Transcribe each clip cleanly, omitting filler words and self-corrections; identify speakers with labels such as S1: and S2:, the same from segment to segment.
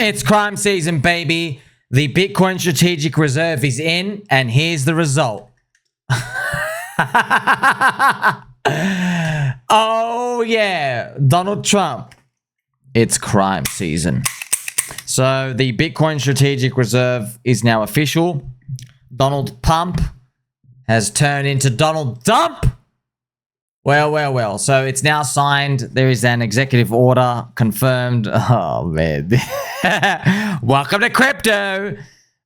S1: It's crime season, baby. The Bitcoin Strategic Reserve is in, and here's the result. Oh, yeah. Donald Trump. It's crime season. So the Bitcoin Strategic Reserve is now official. Donald Pump has turned into Donald Dump. Well. So it's now signed. There is an executive order confirmed. Oh, man. Welcome to crypto.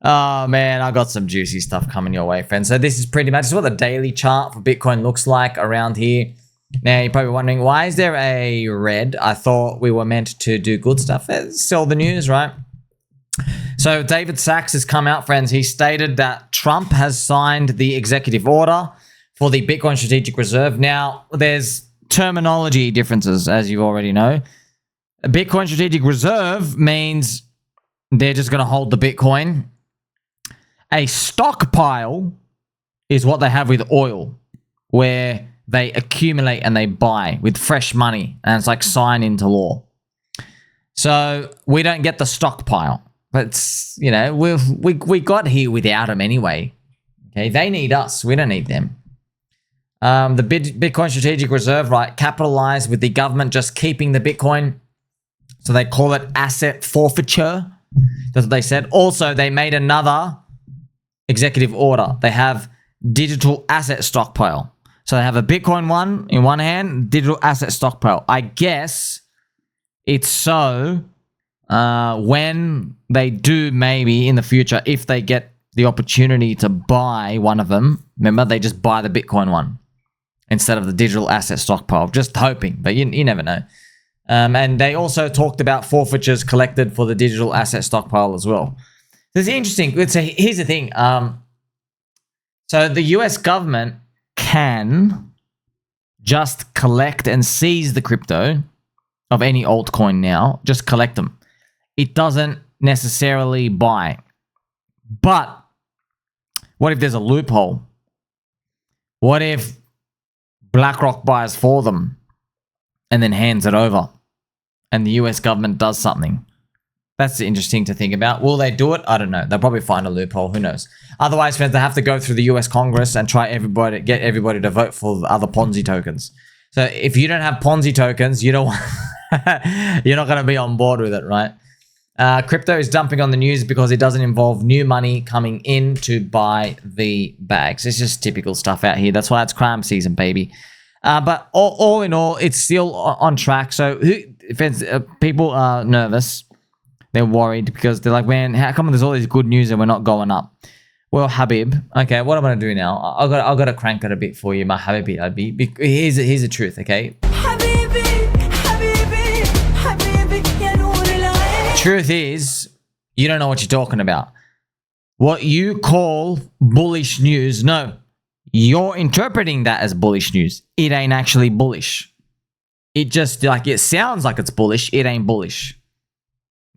S1: Oh, man. I got some juicy stuff coming your way, friends. So this is pretty much what the daily chart for Bitcoin looks like around here. Now, you're probably wondering, why is there a red? I thought we were meant to do good stuff. Sell the news, right? So David Sachs has come out, friends. He stated that Trump has signed the executive order for the Bitcoin Strategic Reserve. Now, there's terminology differences, as you already know. A Bitcoin Strategic Reserve means they're just going to hold the Bitcoin. A stockpile is what they have with oil, where they accumulate and they buy with fresh money, and it's like sign into law. So we don't get the stockpile, but you know, we got here without them anyway. Okay, they need us. We don't need them. The Bitcoin Strategic Reserve, right, capitalized with the government just keeping the Bitcoin. So they call it asset forfeiture. That's what they said. Also, they made another executive order. They have digital asset stockpile. So they have a Bitcoin one in one hand, digital asset stockpile. I guess it's so when they do, maybe in the future, if they get the opportunity to buy one of them, remember, they just buy the Bitcoin one instead of the digital asset stockpile. Just hoping, but you never know. And they also talked about forfeitures collected for the digital asset stockpile as well. This is interesting. Here's the thing. So the US government can just collect and seize the crypto of any altcoin now. Just collect them. It doesn't necessarily buy. But what if there's a loophole? What if BlackRock buys for them and then hands it over and the US government does something? That's interesting to think about. Will they do it? I don't know. They'll probably find a loophole. Who knows? Otherwise, friends, they have to go through the US Congress and get everybody to vote for the other Ponzi tokens. So if you don't have Ponzi tokens, you don't you're not going to be on board with it, right? Crypto is dumping on the news because it doesn't involve new money coming in to buy the bags. It's just typical stuff out here. That's why it's crime season, baby. But all in all, it's still on track. So people are nervous. They're worried because they're like, man, how come there's all this good news and we're not going up? Well, Habib, okay, what I'm going to do now, I've got to crank it a bit for you, my Habibi. Here's the truth, okay? Truth is, you don't know what you're talking about. What you call bullish news, no, you're interpreting that as bullish news. It ain't actually bullish. It just, like, it sounds like it's bullish. It ain't bullish.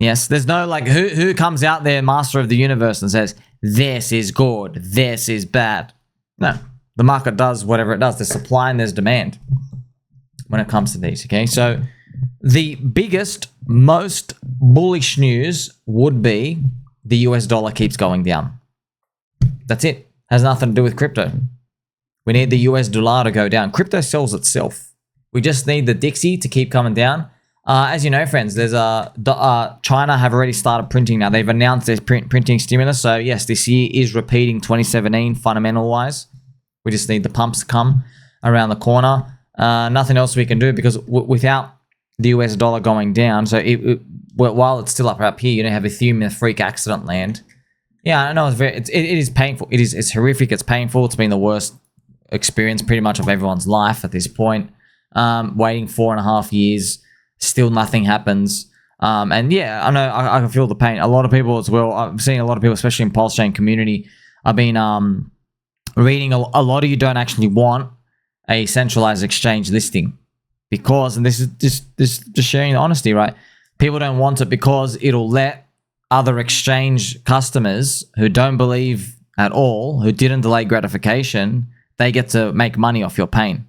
S1: Yes, there's no, like, who comes out there, master of the universe, and says, this is good, this is bad. No, the market does whatever it does. There's supply and there's demand when it comes to these, okay? So the biggest, most bullish news would be the US dollar keeps going down. That's it. Has nothing to do with crypto. We need the US dollar to go down. Crypto sells itself. We just need the Dixie to keep coming down. As you know, friends, there's China have already started printing now. They've announced their printing stimulus. So yes, this year is repeating 2017 fundamental wise. We just need the pumps to come around the corner. Nothing else we can do because without the US dollar going down, so while it's still up here, you don't have Ethereum in a freak accident land. Yeah, I know it is painful. It's horrific. It's painful. It's been the worst experience pretty much of everyone's life at this point. Waiting 4.5 years. Still nothing happens. And yeah, I know I can feel the pain. A lot of people as well. I'm seeing a lot of people, especially in PulseChain community. I've been reading a lot of you don't actually want a centralized exchange listing because, and this is just sharing the honesty, right? People don't want it because it'll let other exchange customers who don't believe at all, who didn't delay gratification, they get to make money off your pain.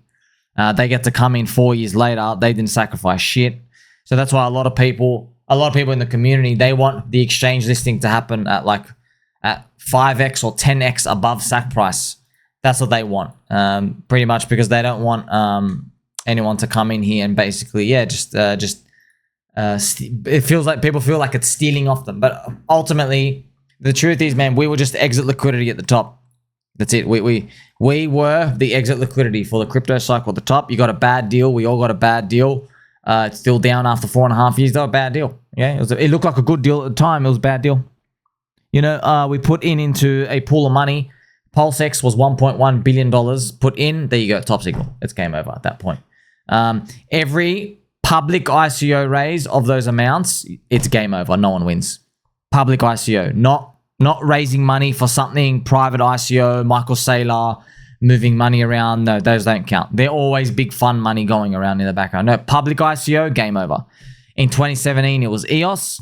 S1: They get to come in 4 years later. They didn't sacrifice shit. So that's why a lot of people a lot of people in the community, they want the exchange listing to happen at like at 5x or 10x above SAC price. That's what they want, pretty much, because they don't want anyone to come in here and basically, yeah, it feels like people feel like it's stealing off them. But ultimately, the truth is, man, we were just exit liquidity at the top. That's it. We were the exit liquidity for the crypto cycle at the top. You got a bad deal. We all got a bad deal. It's still down after 4.5 years, though. A bad deal. Yeah, it looked like a good deal at the time. It was a bad deal. You know, we put into a pool of money. PulseX was $1.1 billion put in. There you go. Top signal. It's game over at that point. Every public ICO raise of those amounts, it's game over. No one wins. Public ICO, not raising money for something private ICO, Michael Saylor moving money around. No, those don't count. They're always big fun money going around in the background. No, public ICO, game over. In 2017, it was EOS.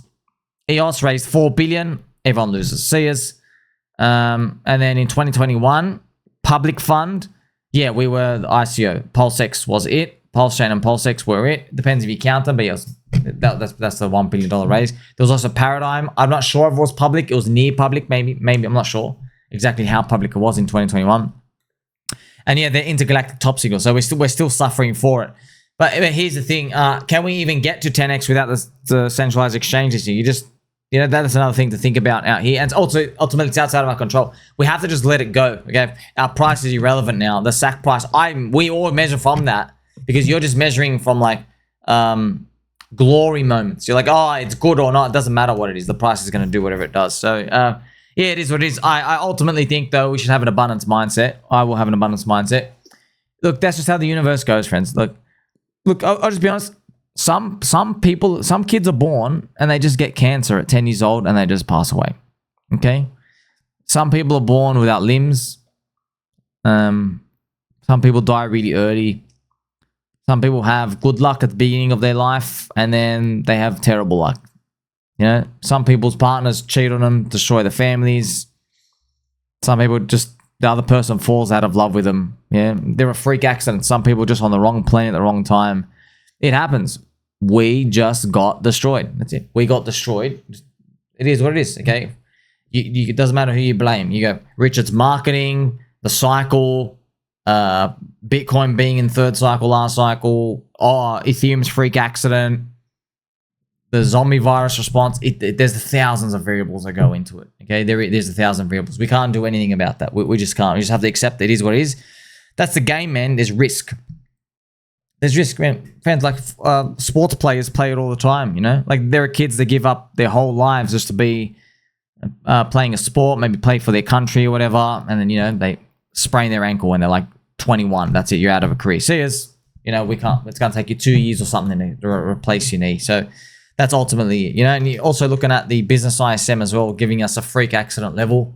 S1: EOS raised $4 billion. Everyone loses. See us. And then in 2021, public fund. Yeah, we were the ICO. PulseX was it. PulseChain and CEX were it. Depends if you count them, but yes, that's the $1 billion raise. There was also Paradigm. I'm not sure if it was public. It was near public, maybe. I'm not sure exactly how public it was in 2021. And yeah, they're intergalactic top signal, so we're still suffering for it. But here's the thing: can we even get to 10x without the centralized exchange listing? You know, that's another thing to think about out here. And also, ultimately, it's outside of our control. We have to just let it go. Okay, our price is irrelevant now. The SAC price, we all measure from that, because you're just measuring from like glory moments. You're like, oh, it's good or not. It doesn't matter what it is. The price is going to do whatever it does. So yeah, it is what it is. I ultimately think, though, we should have an abundance mindset. I will have an abundance mindset. Look, that's just how the universe goes, friends. Look, I'll just be honest. Some kids are born and they just get cancer at 10 years old and they just pass away. Okay? Some people are born without limbs. Some people die really early. Some people have good luck at the beginning of their life and then they have terrible luck. You know, some people's partners cheat on them, destroy their families. Some people just, the other person falls out of love with them. Yeah, they're a freak accident. Some people just on the wrong planet at the wrong time. It happens. We just got destroyed. That's it. We got destroyed. It is what it is, okay? It doesn't matter who you blame. You go, Richard's marketing, the cycle, Bitcoin being in third cycle, last cycle, Ethereum's freak accident, the zombie virus response. There's thousands of variables that go into it, okay? There's 1,000 variables. We can't do anything about that. We just can't. We just have to accept it is what it is. That's the game, man. There's risk. There's risk, man. Friends, like sports players play it all the time, you know? Like there are kids that give up their whole lives just to be playing a sport, maybe play for their country or whatever, and then, you know, they sprain their ankle when they're like 21. That's it. You're out of a career. See us, you know, we can't. It's going to take you 2 years or something to replace your knee. So that's ultimately it, you know? And you're also looking at the business ISM as well, giving us a freak accident level.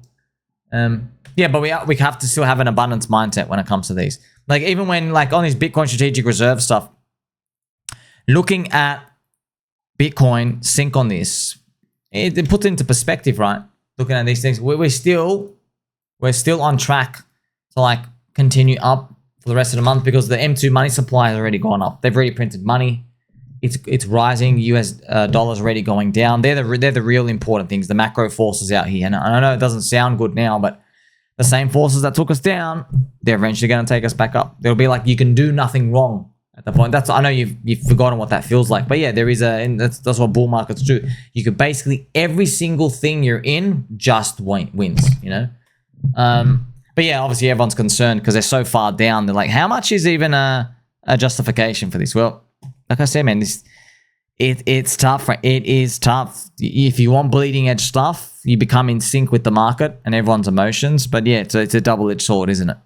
S1: Yeah, but we have to still have an abundance mindset when it comes to these. Like even when like on these Bitcoin strategic reserve stuff, looking at Bitcoin sync on this, it puts into perspective, right? Looking at these things, we're still on track to like continue up for the rest of the month because the M2 money supply has already gone up. They've already printed money. It's rising. US dollars already going down. They're the real important things. The macro forces out here, and I know it doesn't sound good now, but the same forces that took us down, they're eventually going to take us back up. There'll be like, you can do nothing wrong at the point. I know you've forgotten what that feels like, but yeah, there is and that's what bull markets do. You could basically, every single thing you're in just wins, you know? But yeah, obviously everyone's concerned because they're so far down. They're like, how much is even a justification for this? Well, like I said, man, it's tough. Right? It is tough. If you want bleeding edge stuff, you become in sync with the market and everyone's emotions. But yeah, it's a double-edged sword, isn't it?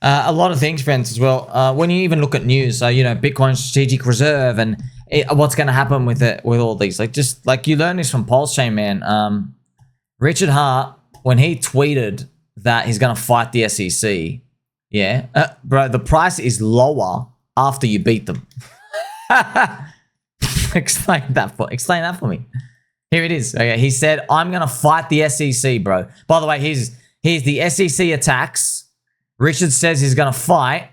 S1: A lot of things, friends, as well. When you even look at news, so, you know, Bitcoin strategic reserve and what's going to happen with it, with all these. Like, just like you learn this from PulseChain, man. Richard Hart, when he tweeted that he's going to fight the SEC, yeah, bro, the price is lower after you beat them. Explain that for me. Here it is. Okay, he said, I'm going to fight the SEC, bro. By the way, here's the SEC attacks. Richard says he's going to fight.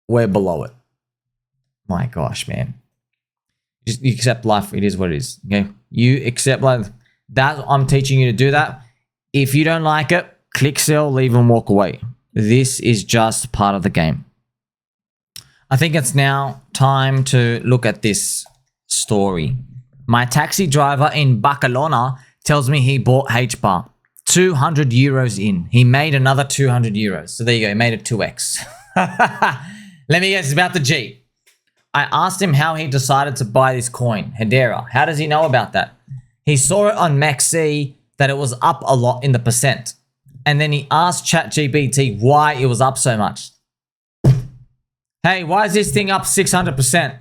S1: We're below it. My gosh, man. Just you accept life. It is what it is. Okay. You accept life. That I'm teaching you to do that. If you don't like it, click sell, leave and walk away. This is just part of the game. I think it's now time to look at this story. My taxi driver in Barcelona tells me he bought H-bar. 200 euros in. He made another 200 euros. So there you go. He made it 2x. Let me guess. It's about the G. I asked him how he decided to buy this coin, Hedera. How does he know about that? He saw it on Maxi that it was up a lot in the percent. And then he asked ChatGPT why it was up so much. Hey, why is this thing up 600%?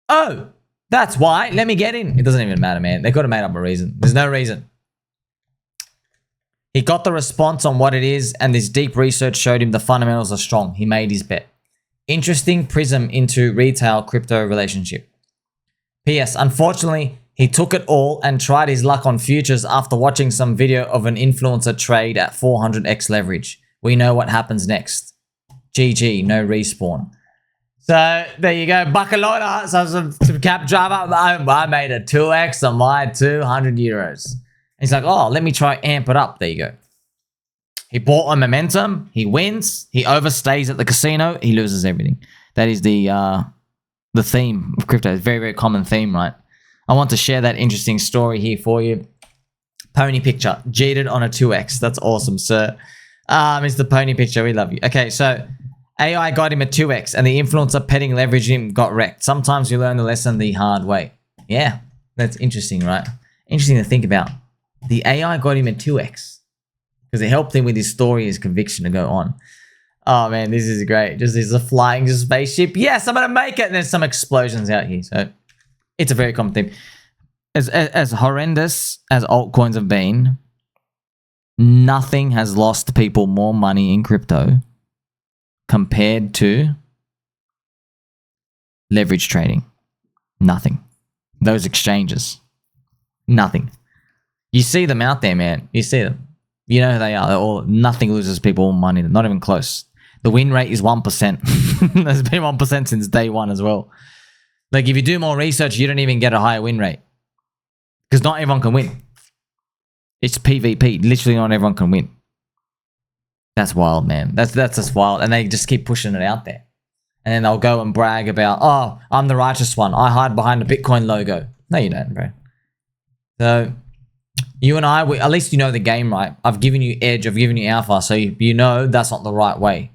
S1: Oh, that's why. Let me get in. It doesn't even matter, man. They could have made up a reason. There's no reason. He got the response on what it is, and this deep research showed him the fundamentals are strong. He made his bet. Interesting prism into retail crypto relationship. P.S. Unfortunately, he took it all and tried his luck on futures after watching some video of an influencer trade at 400x leverage. We know what happens next. GG, no respawn. So there you go, Barcelona. So some cap driver. I made a 2x on my 200 euros. He's like, oh, let me try amp it up. There you go. He bought on momentum. He wins. He overstays at the casino. He loses everything. That is the theme of crypto. It's a very, very common theme, right? I want to share that interesting story here for you. Pony picture. Jeeted on a 2x. That's awesome, sir. Mr. Pony picture, we love you. Okay, so AI got him a 2x and the influencer petting leverage him got wrecked. Sometimes you learn the lesson the hard way. Yeah, that's interesting, right? Interesting to think about. The AI got him a 2x. Because it helped him with his story, his conviction to go on. Oh man, this is great. Just this is a flying spaceship. Yes, I'm gonna make it. And there's some explosions out here. So it's a very common thing. As horrendous as altcoins have been, nothing has lost people more money in crypto compared to leverage trading. Nothing. Those exchanges. Nothing. You see them out there, man. You see them. You know who they are. They're all, nothing loses people money. Not even close. The win rate is 1%. There's been 1% since day one as well. Like if you do more research, you don't even get a higher win rate. Because not everyone can win. It's PvP. Literally not everyone can win. That's wild, man. That's just wild. And they just keep pushing it out there. And then they'll go and brag about, oh, I'm the righteous one. I hide behind the Bitcoin logo. No, you don't, bro. So you and I, at least you know the game, right? I've given you edge, I've given you alpha, so you know that's not the right way.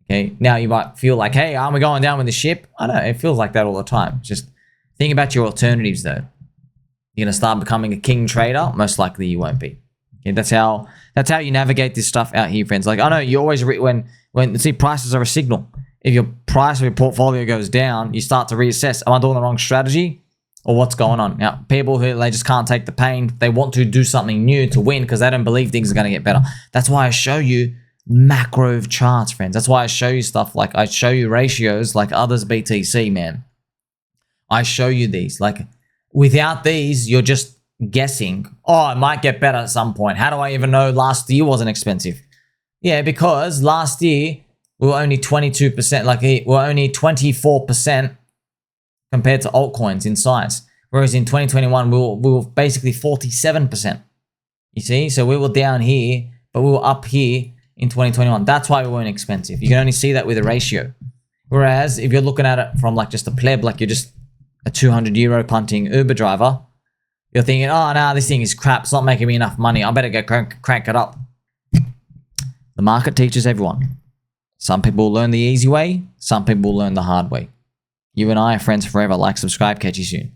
S1: Okay, now you might feel like, hey, aren't we going down with the ship? I know, it feels like that all the time. Just think about your alternatives though. You're going to start becoming a king trader? Most likely you won't be. Okay, that's how you navigate this stuff out here, friends. Like, I know you always, when see, prices are a signal. If your price of your portfolio goes down, you start to reassess, am I doing the wrong strategy? Or what's going on? Now, people who they just can't take the pain, they want to do something new to win because they don't believe things are going to get better. That's why I show you macro charts, friends. That's why I show you stuff like I show you ratios like others BTC, man. I show you these. Like without these, you're just guessing. Oh, it might get better at some point. How do I even know last year wasn't expensive? Yeah, because last year we were only 22%. Like we were only 24%. Compared to altcoins in size. Whereas in 2021, we were basically 47%. You see? So we were down here, but we were up here in 2021. That's why we weren't expensive. You can only see that with a ratio. Whereas if you're looking at it from like just a pleb, like you're just a 200 euro punting Uber driver, you're thinking, oh, no, this thing is crap. It's not making me enough money. I better go crank it up. The market teaches everyone. Some people learn the easy way. Some people learn the hard way. You and I are friends forever. Like, subscribe, catch you soon.